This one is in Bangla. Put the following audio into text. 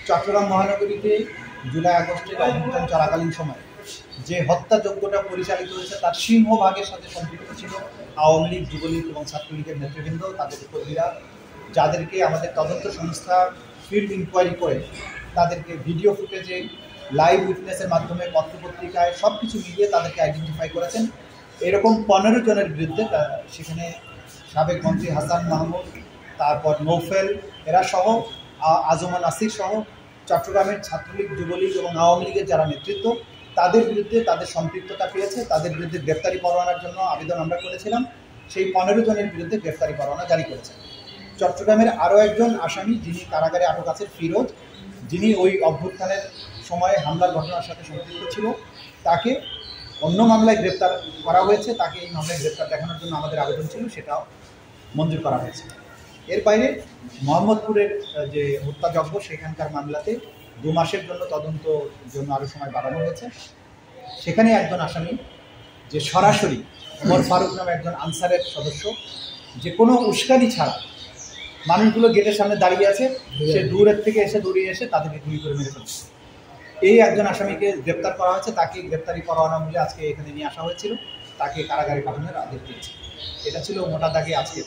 চট্টগ্রাম মহানগরীতে জুলাই আগস্টের অভ্যুত্থান চলাকালীন সময় যে হত্যাযজ্ঞটা পরিচালিত হয়েছে তার সিংহভাগের সাথে সম্পৃক্ত ছিল আওয়ামী লীগ, যুবলীগ এবং ছাত্রলীগের নেতৃবৃন্দ, তাদের কর্মীরা, যাদেরকে আমাদের তদন্ত সংস্থা ফিল্ড ইনকোয়ারি করে তাদেরকে ভিডিও ফুটেজে, লাইভ উইটনেসের মাধ্যমে, পত্রপত্রিকায় সব কিছু মিলিয়ে তাদেরকে আইডেন্টিফাই করেছেন। এরকম 15 জনের বিরুদ্ধে সেখানে সাবেক মন্ত্রী হাসান মাহমুদ, তারপর নৌফেল এরা সহ, আজমা নাসির সহ চট্টগ্রামের ছাত্রলীগ, যুবলীগ এবং আওয়ামী লীগের যারা নেতৃত্ব, তাদের বিরুদ্ধে তাদের সম্পৃক্ততা পেয়েছে, তাদের বিরুদ্ধে গ্রেপ্তারি পরোয়ানার জন্য আবেদন আমরা করেছিলাম। সেই 15 জনের বিরুদ্ধে গ্রেপ্তারি পরোয়ানা জারি করেছে। চট্টগ্রামের আরও একজন আসামি, যিনি কারাগারে আটক আছেন, ফিরোজ, যিনি ওই অভ্যুত্থানের সময়ে হামলার ঘটনার সাথে সম্পৃক্ত ছিল, তাকে অন্য মামলায় গ্রেপ্তার করা হয়েছে। তাকে এই মামলায় গ্রেপ্তার দেখানোর জন্য আমাদের আবেদন ছিল, সেটাও মঞ্জুর করা হয়েছে। এর বাইরে মোহাম্মদপুরের যে হত্যাযজ্ঞ, সেখানকার মামলাতে 2 মাসের জন্য তদন্তর জন্য আরও সময় বাড়ানো হয়েছে। সেখানে একজন আসামি যে সরাসরি ওমর ফারুক নামে একজন আনসারের সদস্য, যে কোনো উস্কানি ছাড়া মানুষগুলো গেটের সামনে দাঁড়িয়ে আছে, সে দূরের থেকে এসে দৌড়িয়ে এসে তাদেরকে গুলি করে মেরে ফেলছে। এই একজন আসামিকে গ্রেপ্তার করা হয়েছে, তাকে গ্রেপ্তারি পরোয়ানা মূল্যে আজকে এখানে নিয়ে আসা হয়েছিল, তাকে কারাগারে পাঠানোর আদেশ দিয়েছে। এটা ছিল মোটা দাগে আজকে।